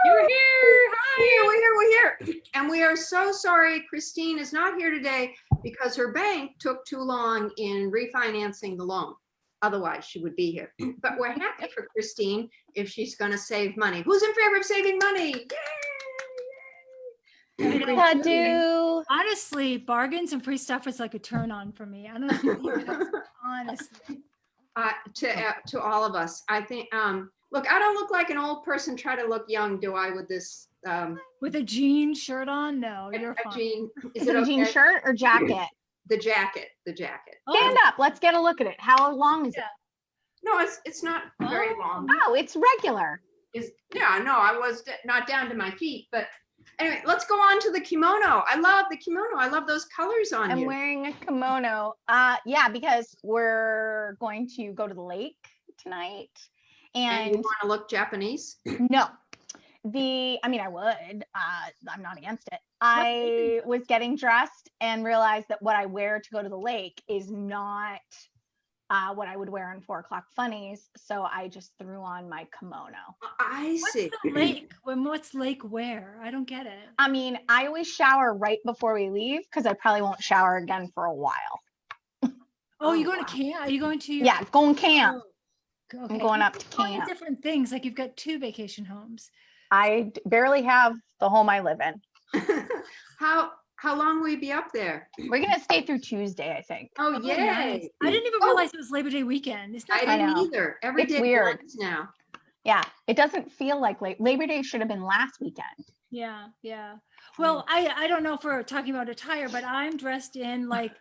You're here. Hi. We're here. And we are so sorry Christine is not here today because her bank took too long in refinancing the loan. Otherwise, she would be here. But we're happy for Christine if she's going to save money. Who's in favor of saving money? Yay! I do. Honestly, bargains and free stuff is like a turn on for me. I don't know if you guys, honestly. To all of us, I think. Look, I don't look like an old person. Try to look young, do I? With this, With a jean shirt on? No, you're fine. jean. Is Is it it a okay? jean shirt or jacket? The jacket. The jacket. Stand up. Let's get a look at it. How long is it? No, it's not very long. Oh, it's regular. Yeah, no, I was not down to my feet, but anyway, let's go on to the kimono. I love the kimono. I love those colors on I'm you. wearing a kimono. Yeah, because we're going to go to the lake tonight. And you And want to look Japanese? no, I mean, I would. I'm not against it. I was getting dressed and realized that what I wear to go to the lake is not what I would wear on 4 o'clock funnies. So I just threw on my kimono. I see. What's the lake? What's lake where? I don't get it. I mean, I always shower right before we leave because I probably won't shower again for a while. Oh, you going wow. to camp? Are you going to? Yeah, going camp. Oh, I'm going up to Going to camp. different things. Like you've got 2 vacation homes. I barely have the home I live in. How long will you be up there? We're gonna stay through Tuesday, I think. Oh, Oh, yay. nice. I didn't even realize it was Labor Day weekend. It's not. I didn't know. either. Every It's day weird. blends now. Yeah, it doesn't feel like Labor Day should have been last weekend. Yeah, yeah. Well, I don't know if we're talking about attire, but I'm dressed in like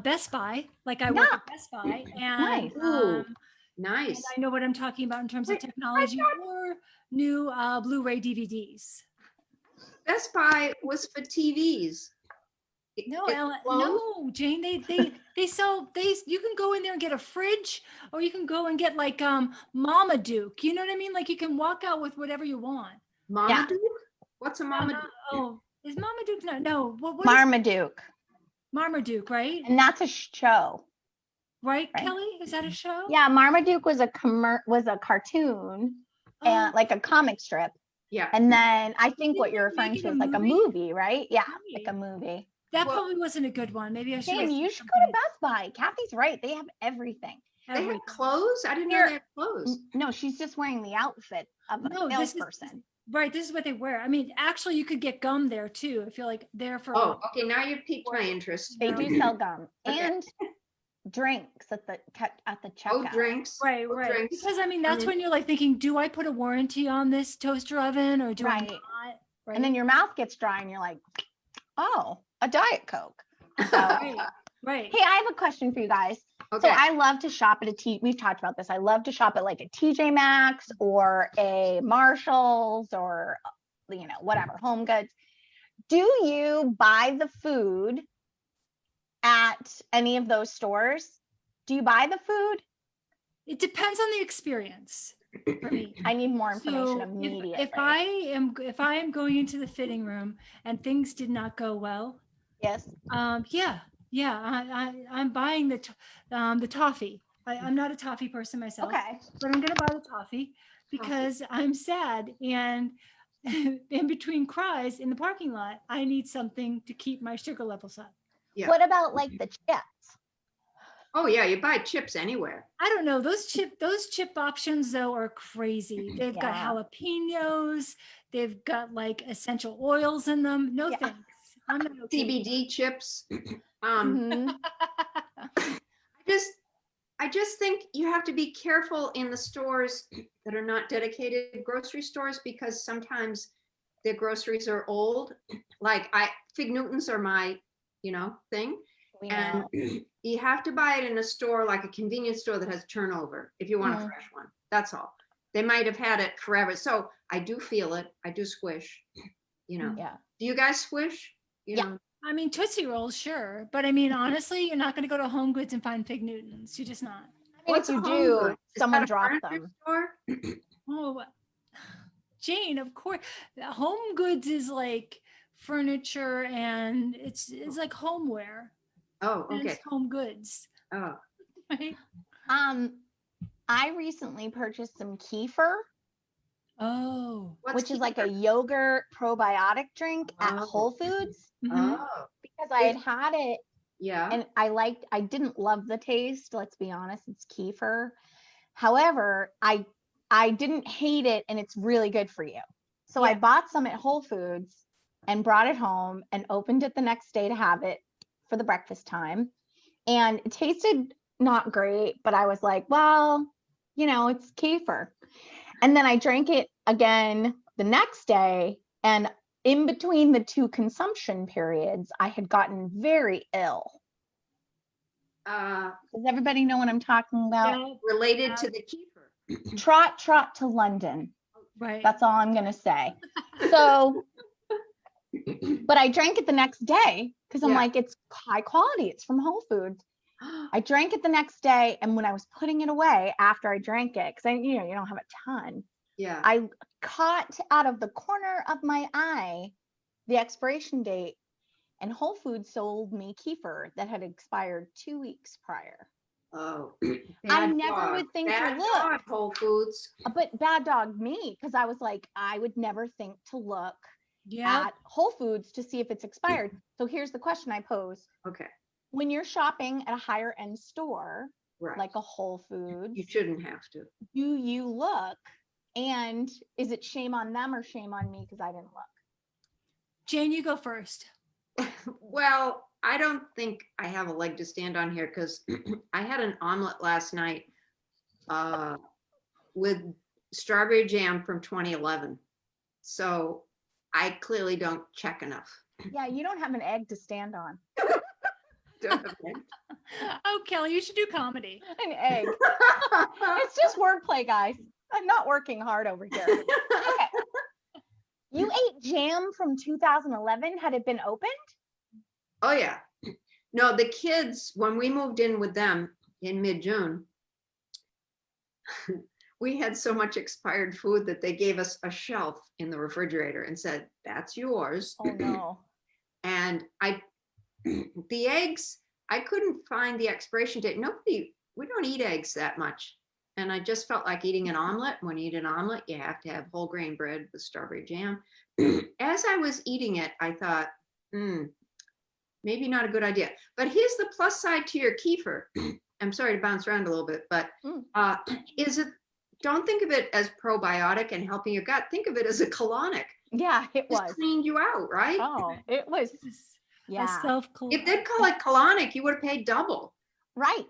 Best Buy, like I work Yeah. at Best Buy, and Nice. Ooh, and nice. I know what I'm talking about in terms of Wait, technology or new Blu-ray DVDs. Best Buy was for TVs. No, It's Ellen, closed? no, Jane. They sell. You can go in there and get a fridge, or you can go and get like Marmaduke. You know what I mean? Like you can walk out with whatever you want. Marmaduke? What's a Marmaduke? Oh, is Marmaduke not? No. What is Marmaduke. Marmaduke, right? And that's a show. Right, Right. Kelly? Is that a show? Yeah, Marmaduke was a cartoon and Oh, like a comic strip. Yeah. And then I think Didn't what you're they referring make to it a is like a movie? movie, right? Yeah, like Right. a movie. that Well- probably wasn't a good one. Maybe I should. Jane, you should go to Best Buy. Kathy's right. They have everything. They have clothes? I didn't know Here- they had clothes. No, she's just wearing the outfit of a No, this is- salesperson. Right, this is what they wear. I mean, actually, you could get gum there too. I feel like they're for. Oh, okay. Now you've piqued my interest. They do sell gum Okay. and drinks at the Oh, checkout. drinks. Right, Oh, right. drinks. Because I mean, that's Mhm. when you're like thinking, do I put a warranty on this toaster oven or do I Right. not? Right. And then your mouth gets dry and you're like, oh, a Diet Coke. So, Right, right. hey, I have a question for you guys. Okay. So I love to shop at we've talked about this. I love to shop at like a TJ Maxx or a Marshalls or, whatever, Home Goods. Do you buy the food at any of those stores? Do you buy the food? It depends on the experience for me. I need more information So immediately. if I am going into the fitting room and things did not go well, Yes. I'm buying the toffee. I'm not a toffee person myself, Okay. but I'm gonna buy the toffee because I'm sad and in between cries in the parking lot, I need something to keep my sugar levels up. Yeah. What about like the chips? Oh, yeah. You buy chips anywhere. I don't know. Those chip options though are crazy. They've got Yeah. jalapenos. They've got like essential oils in them. No Yeah. thanks. I'm not okay with CBD chips. Mhm. I just think you have to be careful in the stores that are not dedicated grocery stores because sometimes their groceries are old. Like Fig Newtons are my, thing. We And know. you have to buy it in a store, like a convenience store that has turnover if you want a Mhm. fresh one. That's all. They might have had it forever. So I do feel it. I do squish, Yeah. Do you guys squish? You Yeah. know? I mean, Tootsie Rolls, sure. But I mean, honestly, you're not going to go to Home Goods and find Fig Newtons. You're just not. I mean, What's if you a Home do, Goods? Is someone that a dropped furniture them. store? Oh, Jane, of course. Home Goods is like furniture and it's like homeware. Oh, And okay. it's home goods. Oh, Right? I recently purchased some kefir Oh. What's which is like a kefir? yogurt probiotic drink at Oh. Whole Foods, Mhm. Oh, because I had it yeah. and I didn't love the taste. Let's be honest, it's kefir. However, I didn't hate it, and it's really good for you. So I Yeah. bought some at Whole Foods and brought it home and opened it the next day to have it for the breakfast time. And it tasted not great, but I was like, well, it's kefir. And then I drank it again the next day. And in between the two consumption periods, I had gotten very ill. Uh, Does everybody know what I'm talking about? Yeah. related to the kefir. Trot, trot to London. Right. That's all I'm going to say. So, but I drank it the next day because I'm Yeah. like, it's high quality. It's from Whole Foods. I drank it the next day. And when I was putting it away after I drank it, because you don't have a ton, Yeah. I caught out of the corner of my eye the expiration date, and Whole Foods sold me kefir that had expired 2 weeks prior. Oh, I bad never dog. would think to Bad look. dog, Whole Foods. But bad dog me, because I was like, I would never think to look Yeah. at Whole Foods to see if it's expired. So here's the question I pose. Okay, When you're shopping at a higher end store, right. like a Whole Foods, You shouldn't have to. do you look? And is it shame on them or shame on me because I didn't look? Jane, you go first. Well, I don't think I have a leg to stand on here because I had an omelet last night with strawberry jam from 2011. So I clearly don't check enough. Yeah, you don't have an egg to stand on. Don't have it. Oh, Kelly, you should do comedy. An egg. It's just wordplay, guys. I'm not working hard over here. Okay. You ate jam from 2011. Had it been opened? Oh yeah. No, the kids, when we moved in with them in mid-June, we had so much expired food that they gave us a shelf in the refrigerator and said, that's yours. Oh no. And the eggs, I couldn't find the expiration date. We don't eat eggs that much. And I just felt like eating an omelet. When you eat an omelet, you have to have whole grain bread with strawberry jam. As I was eating it, I thought, maybe not a good idea. But here's the plus side to your kefir. I'm sorry to bounce around a little bit, but don't think of it as probiotic and helping your gut. Think of it as a colonic. Yeah, it It was. just cleaned you out, right? Oh, it was. Yeah. If they'd call it colonic, you would have paid double. Right.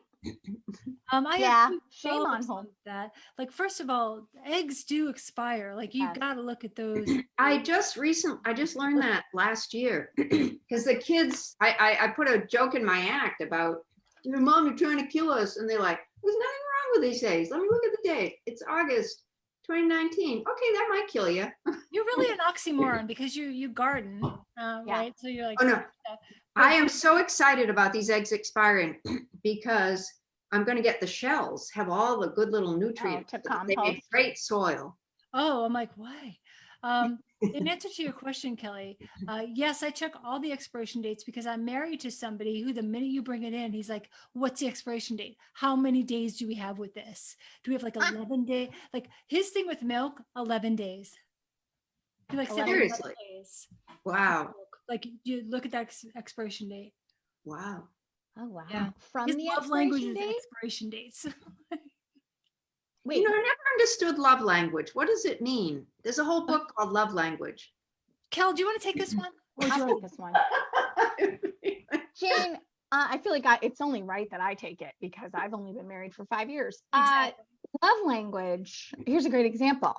I Yeah, have two shame on follow-ups home. that. Like, first of all, eggs do expire. Like, you've Yes. got to look at those. I just learned that last year because the kids, I put a joke in my act about, Mom, you're trying to kill us. And they're like, there's nothing wrong with these days. Let me look at the date. It's August 2019. Okay, that might kill you. You're really an oxymoron because you garden, right? So you're like, Oh no, I am so excited about these eggs expiring because I'm going to get the shells, have all the good little nutrients. to They make compost. great soil. oh, I'm like, why? In answer to your question, Kelly, yes, I check all the expiration dates because I'm married to somebody who the minute you bring it in, he's like, what's the expiration date? How many days do we have with this? Do we have like 11 days? Like his thing with milk, 11 days. He like 11 Seriously? days. Wow. Like you look at that expiration date. Wow. Oh wow. Yeah. From His the love language expiration is date? expiration dates. Wait. You know, I never understood love language. What does it mean? There's a whole book called Love Language. Kel, do you want to take this one? Or do you I'll want take this one. Jane, I feel like it's only right that I take it because I've only been married for 5 years. Exactly. Love language. Here's a great example.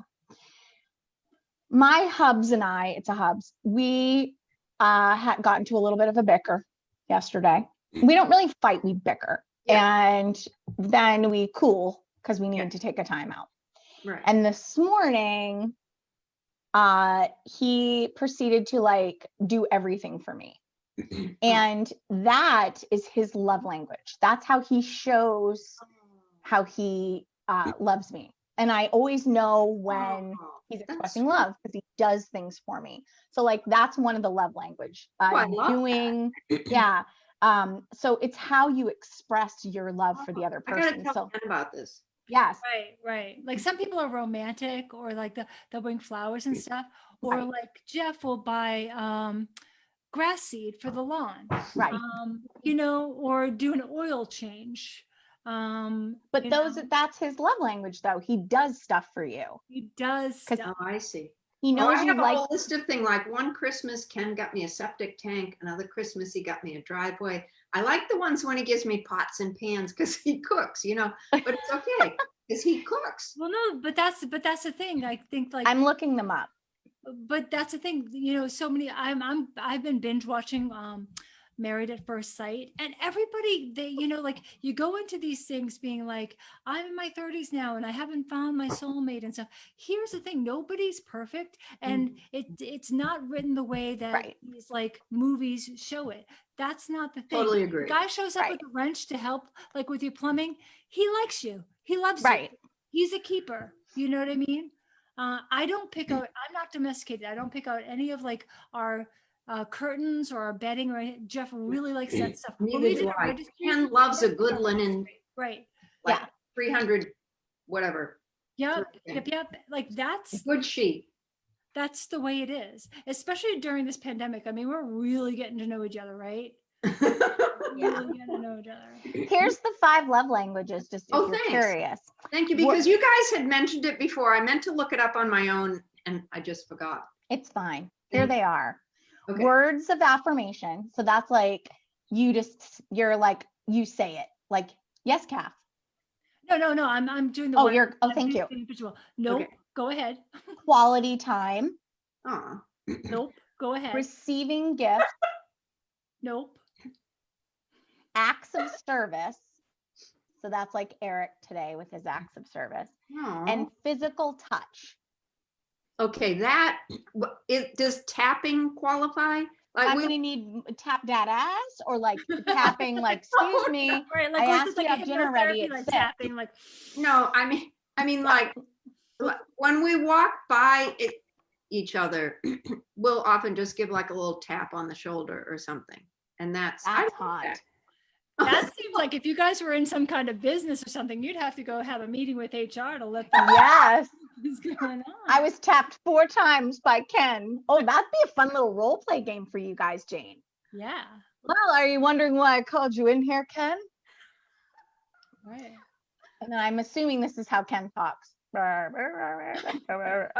My hubs and I, it's a hubs, we had gotten to a little bit of a bicker yesterday. We don't really fight, we bicker. Yeah. And then we cool because we needed to take a time out. Right. And this morning, he proceeded to like do everything for me. And that is his love language. That's how he shows how he loves me. And I always know when he's expressing love because he does things for me. So like that's one of the love language. I love Doing, yeah. So it's how you express your love for the other I gotta person. tell So Ken about this. Yes. Right. Like some people are romantic or like they'll bring flowers and stuff. Or Right. like Jeff will buy grass seed for the lawn. Right. Or do an oil change. But You those know, that's his love language though. He does stuff for you he does 'cause stuff. Oh, I see. he Oh, I knows you have a like. whole list of things. Like one Christmas, Ken got me a septic tank. Another Christmas, he got me a driveway. I like the ones when he gives me pots and pans because he cooks, but it's okay because he cooks. Well, no, but that's the thing. I think like I'm looking them up. but that's the thing, so many I've been binge watching Married at First Sight, and everybody, they like, you go into these things being like, I'm in my 30s now and I haven't found my soulmate and stuff. Here's the thing, nobody's perfect, and it's not written the way that Right. these like movies show it. That's not the thing. Totally The agree. guy shows up Right. with a wrench to help, like with your plumbing. He likes you, he loves Right. you, he's a keeper, you know what I mean? I don't pick out, I'm not domesticated. I don't pick out any of like our curtains or our bedding or anything. Jeff really likes that stuff. When Neither we do did a I. registry, Ken loves a yeah, good linen, right. like Yeah. 300, whatever. Yep. Okay. Yep. Like A that's good sheet. the way it is, especially during this pandemic. I mean, we're really getting to know each other, right? Yeah. Really getting to know each other. Here's the 5 love languages, just if Oh, you're thanks. curious. Thank you, What- because you guys had mentioned it before. I meant to look it up on my own and I just forgot. It's fine. Here they are. Okay. Words of affirmation. So that's like you're like, you say it. Like, yes, Kath. No. I'm doing the Oh, one. thank you. Individual. Nope. Okay. Go ahead. Quality time. Aw. Nope. Go ahead. Receiving gifts. Nope. Acts of service. So that's like Eric today with his acts of service. Aw. And physical touch. Okay, does tapping qualify? Like I'm gonna need tap that ass or like tapping, like, excuse me. Right, like I was asked it like you a to have dinner ready hypnotherapy, at like 6. tapping, like No, I mean, like when we walk by each other, we'll often just give like a little tap on the shoulder or something, and that's That's hot. that seems like if you guys were in some kind of business or something, you'd have to go have a meeting with HR to let them know Yes. what's going on. I was tapped 4 times by Ken. Oh, that'd be a fun little role play game for you guys, Jane. Yeah. Well, are you wondering why I called you in here, Ken? Right. And then I'm assuming this is how Ken talks. I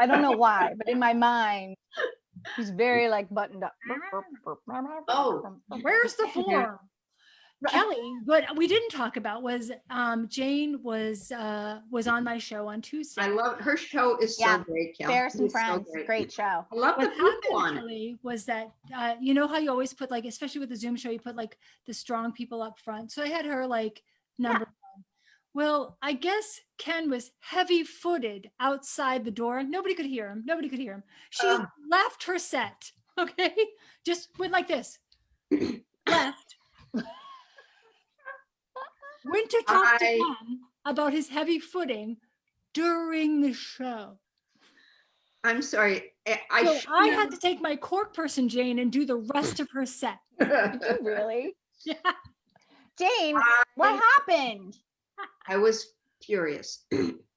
don't know why, but in my mind, he's very like buttoned up. Oh. Where's the form? Kelly, what we didn't talk about was Jane was on my show on Tuesday. I love her show is so Yeah. great, Kelly. Ferris and It's so Friends, great show. I love What the people happened, on it. Kelly, was that you know how you always put, like, especially with the Zoom show, you put like the strong people up front. So I had her like number one. Well, I guess Ken was heavy-footed outside the door. Nobody could hear him. She left her set. Okay, just went like this. Left. Went to talk to Ken about his heavy footing during the show. I'm sorry. I had to take my cork person, Jane, and do the rest of her set. Did you really? Yeah. Jane, what happened? I was furious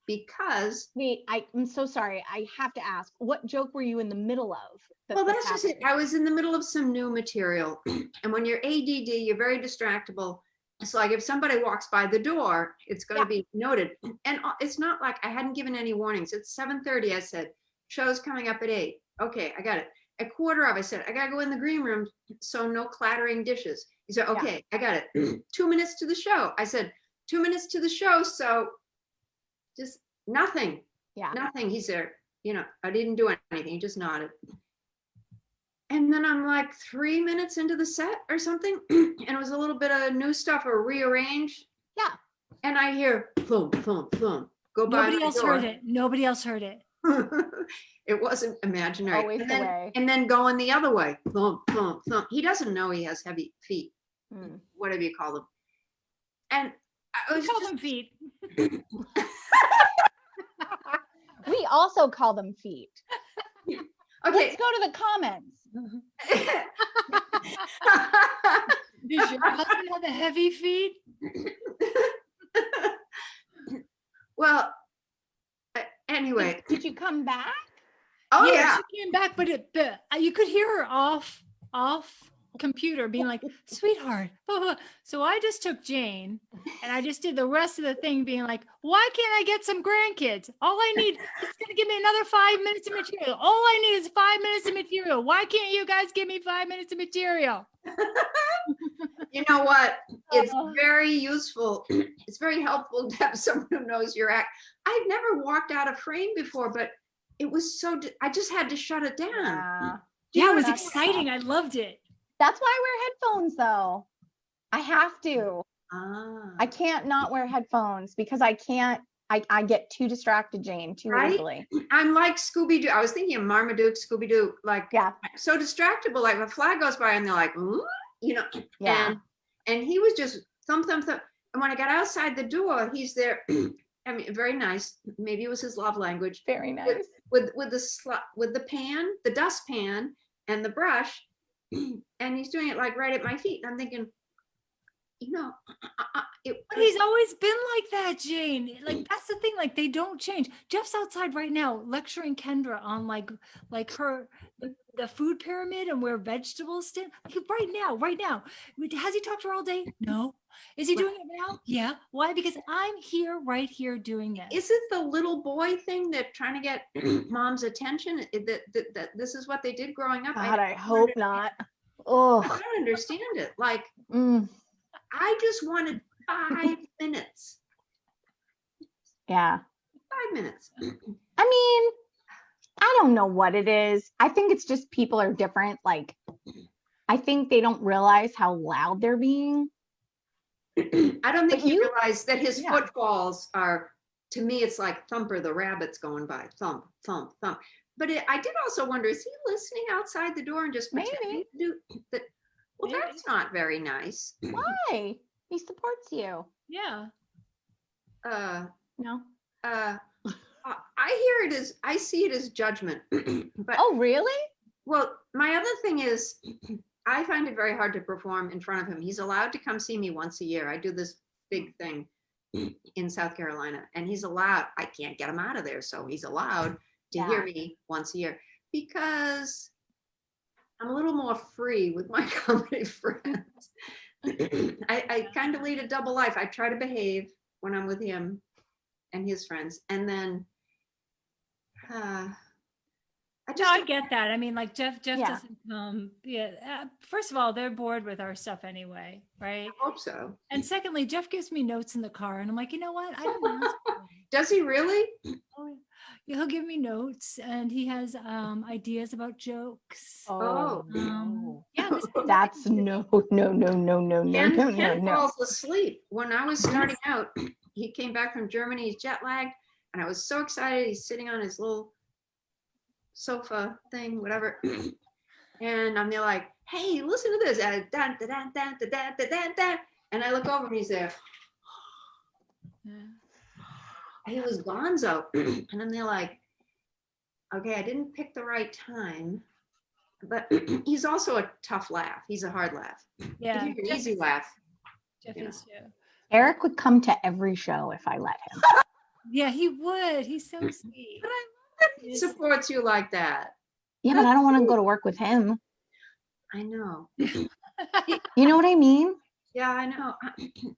because. Wait, I'm so sorry. I have to ask, what joke were you in the middle of? Well, that's just it. I was in the middle of some new material. And when you're ADD, you're very distractible. So like if somebody walks by the door, it's going to be noted. And it's not like I hadn't given any warnings. It's 7:30. I said, show's coming up at 8. Okay, I got it. At 7:45, I said, I got to go in the green room. So no clattering dishes. He said, okay, I got it. 2 minutes to the show. I said, 2 minutes to the show. So just nothing. Yeah. Nothing. He said, I didn't do anything. He just nodded. And then I'm like 3 minutes into the set or something. And it was a little bit of new stuff or rearrange. Yeah. And I hear boom, boom, boom. Go by. Nobody else heard it. Nobody else heard it. It wasn't imaginary. Always and the then, way. And then going the other way. Boom, boom, boom. He doesn't know he has heavy feet. Whatever you call them. And I was call them feet. We also call them feet. Okay. Let's go to the comments. Does your husband have the heavy feet? Well, anyway, Did you come back? oh yeah. She came back, but you could hear her off computer being like, sweetheart, blah, blah. So I just took Jane and I just did the rest of the thing being like, why can't I get some grandkids? All I need is going to give me another 5 minutes of material. All I need is 5 minutes of material. Why can't you guys give me 5 minutes of material? You know what? It's Oh. very useful. It's very helpful to have someone who knows your act. I've never walked out of frame before, but it was so, I just had to shut it down. Yeah. Yeah, it was That's exciting. tough. I loved it. That's why I wear headphones though. I have to. Ah, I can't not wear headphones because I can't, I get too distracted, Jane, too Right? easily. I'm like Scooby-Doo. I was thinking of Marmaduke, Scooby-Doo, like Yeah. so distractible. Like a flag goes by and they're like, "Ooh," you know, Yeah. and he was just thump, thump, thump. And when I got outside the door, he's there. I mean, very nice. Maybe it was his love language. Very nice. With the pan, the dustpan, and the brush, and he's doing it like right at my feet. And I'm thinking, you know, But he's always been like that, Jane. Like that's the thing. Like they don't change. Jeff's outside right now lecturing Kendra on like her the food pyramid and where vegetables stand. Like, right now. Has he talked to her all day? No. Is he doing it now? Yeah. Why? Because I'm here, right here, doing this. Is it the little boy thing that trying to get mom's attention? That this is what they did growing up? God, I hope not. Oh, I don't understand it. Like mm, I just wanted 5 minutes. yeah. 5 minutes. I mean, I don't know what it is. I think it's just people are different. Like, I think they don't realize how loud they're being. I don't think But he you- realized that his Yeah. footfalls are, to me, it's like Thumper the rabbit's going by, thump, thump, thump. But I did also wonder, is he listening outside the door and just pretending to do that? Well, Maybe. that's not very nice. Why? He supports you. Yeah. Uh, No. I hear it as, I see it as judgment. But Oh, really? well, my other thing is, I find it very hard to perform in front of him. He's allowed to come see me once a year. I do this big thing in South Carolina, and he's allowed, I can't get him out of there, so he's allowed to hear Yeah. me once a year because I'm a little more free with my comedy friends. I kind of lead a double life. I try to behave when I'm with him and his friends, and then I No, just I get that. I mean, like Jeff Yeah. doesn't come. Yeah. First of all, they're bored with our stuff anyway, right? hope so. And secondly, Jeff gives me notes in the car, and I'm like, you know what? I didn't ask for it. Does he really? Oh, yeah, he'll give me notes, and he has ideas about jokes. Oh. Yeah, this is That's no, no, no, no, no, no, Ken, no, no, Ken no. falls asleep. When I was starting out, he came back from Germany, he's jet lagged, and I was so excited. He's sitting on his little sofa thing, whatever. And I'm there like, hey, listen to this. And I look over and he's there. Yeah. He was gonzo. And I'm there like, okay, I didn't pick the right time. But he's also a tough laugh. He's a hard laugh. Yeah, He's an easy laugh. Jeff you know. is too. Eric would come to every show if I let him. Yeah, he would. He's so sweet. But I love that he supports you like that. Yeah, but I don't want to go to work with him. I know. You know what I mean? Yeah, I know.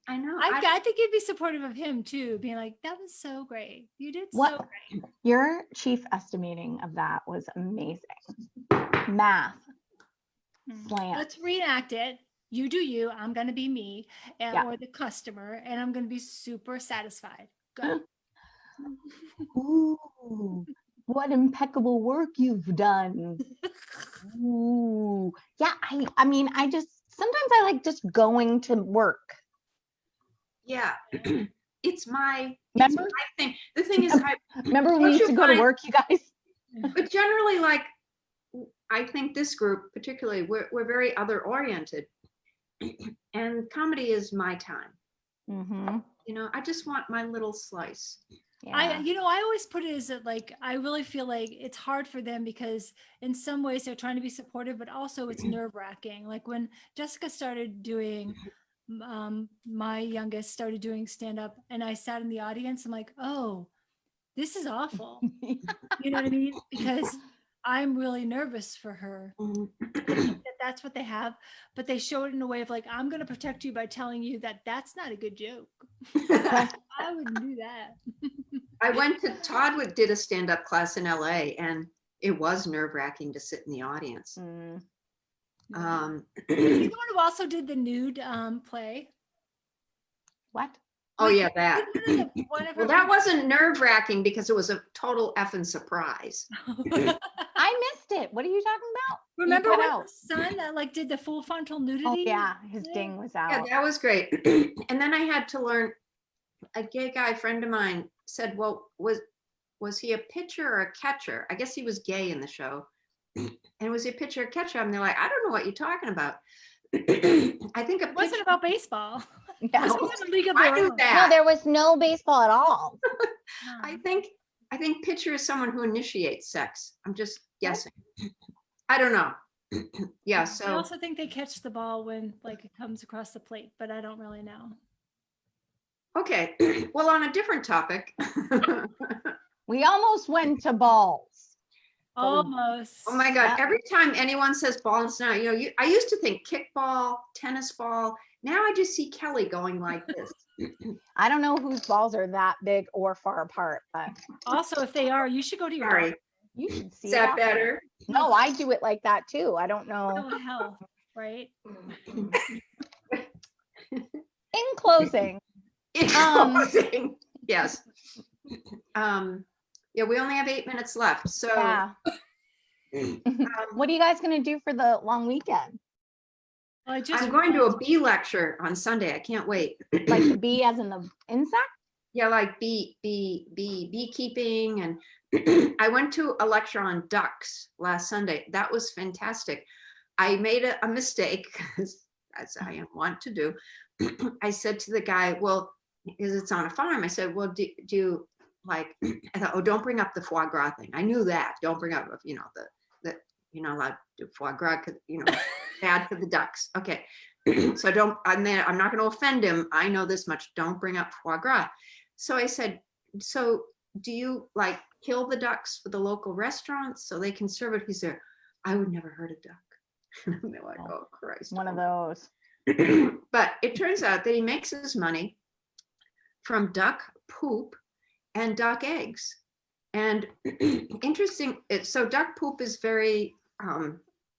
I know. I think you'd be supportive of him too, being like, that was so great. You did so What great. your chief estimating of that was amazing. Math. Slant. Let's reenact it. You do you. I'm going to be me Yeah. or the customer, and I'm going to be super satisfied. Go. Ooh, what impeccable work you've done. Ooh. Yeah, I mean, I just sometimes I like just going to work. Yeah. It's my Remember? thing. The thing is, Remember when Don't we used you to go to find- work, you guys? but generally, like, I think this group particularly, we're very other oriented, and comedy is my time. Mm-hmm. You know, I just want my little slice. Yeah. I always put it as that, like, I really feel like it's hard for them because in some ways they're trying to be supportive, but also it's nerve wracking. Like when Jessica started doing my youngest started doing stand up and I sat in the audience, I'm like, oh, this is awful. You know what I mean? Because I'm really nervous for her. I think that that's what they have, but they show it in a way of like, I'm going to protect you by telling you that that's not a good joke. I wouldn't do that. Todd did a stand-up class in LA, and it was nerve-wracking to sit in the audience. Is he the one who also did the nude play? What? Oh yeah, that. One of Well, her that wasn't nerve-wracking because it was a total effing surprise. I missed it. What are you talking about? Remember cut when out. the son that like did the full frontal nudity? Oh yeah, his ding was Yeah, out. that was great. And then I had to learn, a gay guy friend of mine said, well, was he a pitcher or a catcher? I guess he was gay in the show. And was he a pitcher or catcher? And they're like, I don't know what you're talking about. I think It wasn't about baseball. Yeah. It was a league of I their knew own. that. No, there was no baseball at all. I think pitcher is someone who initiates sex. I'm just guessing. I don't know. Yeah, I so also think they catch the ball when like it comes across the plate, but I don't really know. okay. Well, on a different topic. We almost went to balls. Almost. Oh my God, Yeah. every time anyone says balls now, I used to think kickball, tennis ball. Now I just see Kelly going like this. I don't know whose balls are that big or far apart, but Also, if they are, you should go to your Sorry. doctor. you should see Is that it. better? No, I do it like that too. I don't know. Mental health, right? In closing, In closing, yes. Yeah, we only have 8 minutes left. So yeah. What are you guys gonna do for the long weekend? Well, I just I'm going to a bee lecture on Sunday. I can't wait. Like the bee as in the insect? Yeah, like beekeeping. And I went to a lecture on ducks last Sunday. That was fantastic. I made a mistake, as I want to do. I said to the guy, well, because it's on a farm, I said, well, do you like, I thought, oh, don't bring up the foie gras thing. I knew that. Don't bring up, the you're not allowed to do foie gras, because, bad for the ducks. Okay. So I'm not going to offend him. I know this much. Don't bring up foie gras. So I said, so do you like kill the ducks for the local restaurants so they can serve it? He said, I would never hurt a duck. And they're like, oh Christ. One of those. But it turns out that he makes his money from duck poop and duck eggs. And interesting, so duck poop is very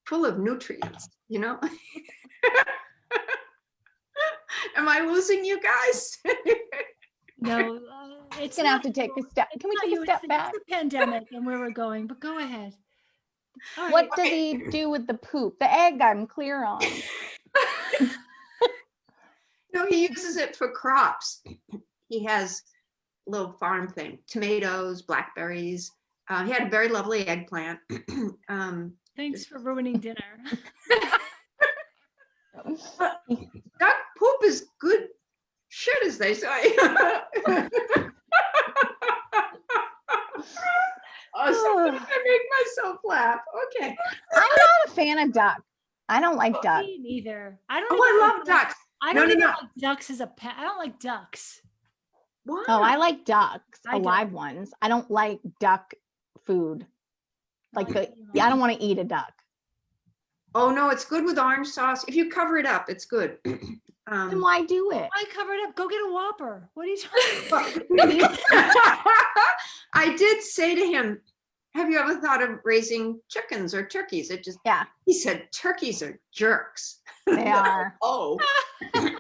full of nutrients, Am I losing you guys? no. It's Gonna have not to take a step. Can we not take you, a step it's back? the pandemic and where we're going. But go ahead. All What right. does he do with the poop? The egg I'm clear on. No, he uses it for crops. He has a little farm thing, tomatoes, blackberries. He had a very lovely eggplant. Thanks for ruining dinner. Duck poop is good shit, as they say. Oh, something to make myself laugh. Okay. I'm not a fan of duck. I don't like duck. Me neither. I don't. Oh, even I like love ducks. I No, don't no, even no. like ducks as a pet. I don't like ducks. What? Oh, I like ducks, I don't. alive ones. I don't like duck food. Like I don't want to eat a duck. Oh no, it's good with orange sauce. If you cover it up, it's good. Then why do it? I covered up. Go get a Whopper. What are you talking about? I did say to him, have you ever thought of raising chickens or turkeys? Yeah, He said, turkeys are jerks. they are. Oh. Pay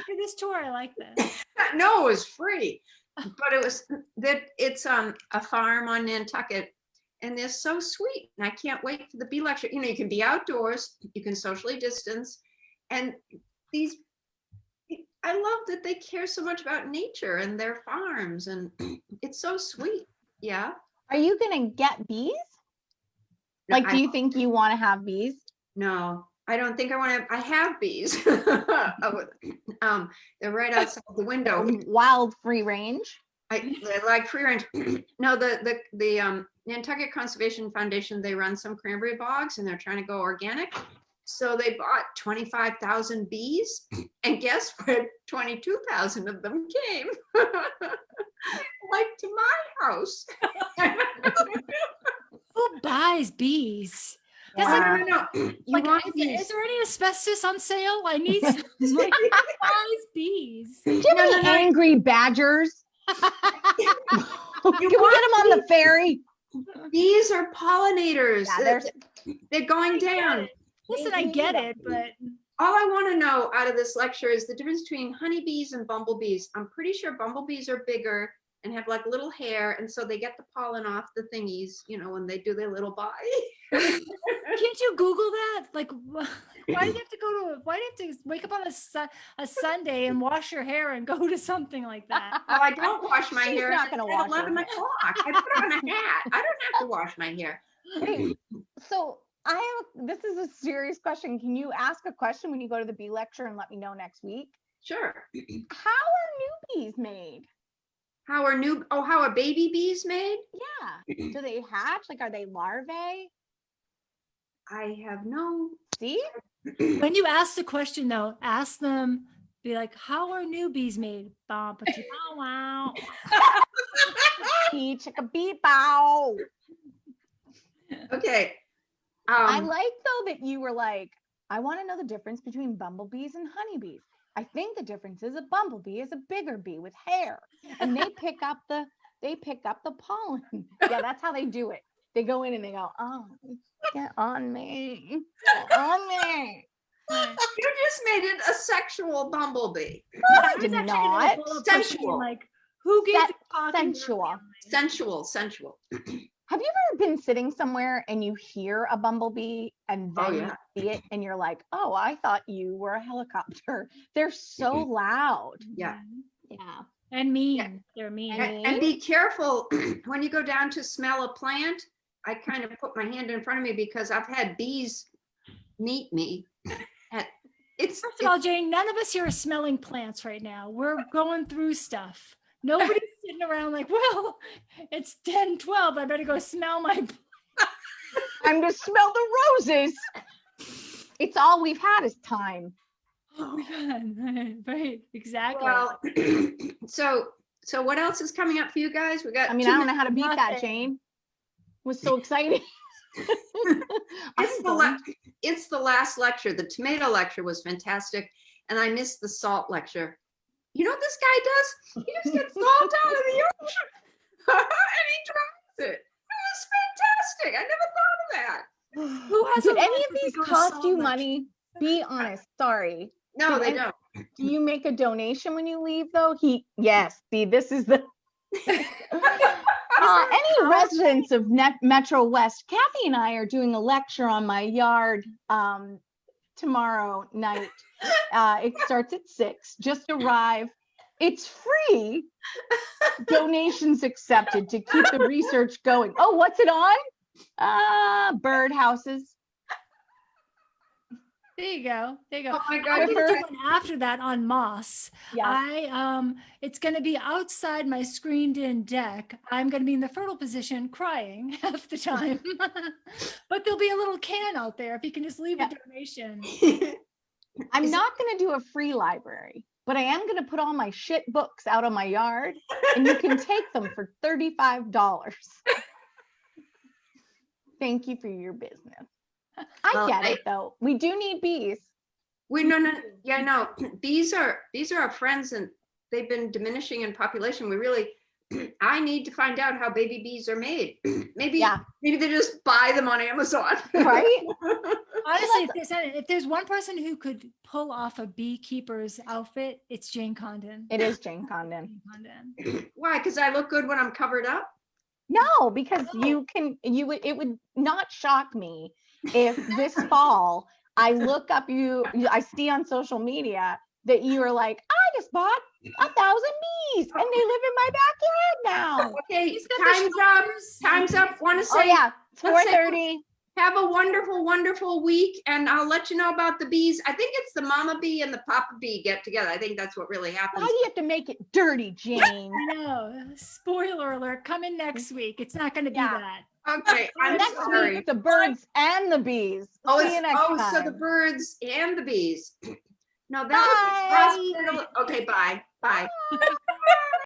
for this tour. I like this. No, it was free. But it's a farm on Nantucket, and they're so sweet. And I can't wait for the bee lecture. You can be outdoors, you can socially distance. And I love that they care so much about nature and their farms, and it's so sweet. Yeah. Are you gonna get bees? No, Like, do you think you want to have bees? No, I don't think I want to. I have bees. They're right outside the window. Wild free range? They're like free range. No, the Nantucket Conservation Foundation, they run some cranberry bogs and they're trying to go organic. So they bought 25,000 bees, and guess where 22,000 of them came? Like to my house. Who buys bees? That's No, like, no, no, no. You like want is bees. there any asbestos on sale? I need some. Like, who buys bees? Do you have No, any no, no. angry badgers? Can we get them want on the ferry? Bees are pollinators. Yeah, there's They're going down. Listen, Me I get neither. it, but All I want to know out of this lecture is the difference between honeybees and bumblebees. I'm pretty sure bumblebees are bigger and have like little hair, and so they get the pollen off the thingies, you know, when they do their little body. can't you Google that? Like, why do you have to go to? Why do you have to wake up on a Sunday and wash your hair and go to something like that? Well, I don't wash my She's hair not gonna at wash her 11 hair. o'clock. I put on a hat. I don't have to wash my hair. Hey, so this is a serious question. Can you ask a question when you go to the bee lecture and let me know next week? Sure. How are new bees made? How are baby bees made? Yeah. Do they hatch? Like, are they larvae? I have no. See? When you ask the question, though, ask them. Be like, how are newbies made? Bow, ba, chee, bow, wow. Bee chicka bee bow. Okay. I like though that you were like, I want to know the difference between bumblebees and honeybees. I think the difference is a bumblebee is a bigger bee with hair, and they pick up the pollen. Yeah, that's how they do it. They go in and they go, oh, get on me, get on me. You just made it a sexual bumblebee. I was did actually gonna not. follow up question, Sensual. like, who gave the cock and bird Sensual. Sensual, family? sensual. Have you ever been sitting somewhere and you hear a bumblebee and then Oh, you yeah. see it and you're like, oh, I thought you were a helicopter. They're so loud. Yeah. Yeah. And mean. Yeah. They're mean. And be careful when you go down to smell a plant. I kind of put my hand in front of me because I've had bees meet me. First of all, Jane, none of us here are smelling plants right now. We're going through stuff. Nobody's sitting around like, well, it's 10:12. I better go smell my. Time to smell the roses. It's all we've had is time. Oh my God. Right. Exactly. Well, so what else is coming up for you guys? We got. I mean, I don't know how to beat that, Nothing. Jane. It was so exciting. It's the last lecture. The tomato lecture was fantastic, and I missed the salt lecture. You know what this guy does? He just gets salt out of the ocean and he dries it. It was fantastic. I never thought of that. Who has Did a any life of if these they go to cost salt you lecture? money? Be honest. Sorry. No, Did they any- don't. Do you make a donation when you leave though? Yes. See, this is the any residents of Metro West, Kathy and I are doing a lecture on my yard tomorrow night. It starts at 6. Just arrive. It's free. Donations accepted to keep the research going. Oh, what's it on? Bird houses. There you go. There you go. Oh my I'm God. gonna Clifford. do one after that on moss. Yeah. It's gonna be outside my screened-in deck. I'm gonna be in the fertile position, crying half the time. But there'll be a little can out there if you can just leave Yeah. a donation. I'm Is it- not going to do a free library, but I am going to put all my shit books out on my yard and you can take them for $35. Thank you for your business. I Well, get it though. We do need bees. no. These are our friends, and they've been diminishing in population. I need to find out how baby bees are made. Maybe they just buy them on Amazon. Right? Honestly, if there's one person who could pull off a beekeeper's outfit, it's Jane Condon. It is Jane Condon. Jane Condon. Why? Because I look good when I'm covered up? No, because it would not shock me if this fall I look up I see on social media that you are like, I just bought 1,000 bees and they live in my backyard now. Okay, He's got the time's up. shoulders. Time's up. Want to Oh say yeah, it's let's say- 4:30. have a wonderful, wonderful week, and I'll let you know about the bees. I think it's the mama bee and the papa bee get together. I think that's what really happens. Why do you have to make it dirty, Jane? I know. Spoiler alert, coming next week. It's not going to be Yeah. that. Okay, I'm Next sorry. week, the birds and the bees. Oh, See you next time. so the birds and the bees. No, that was Bye. hospital. Okay, bye. Bye.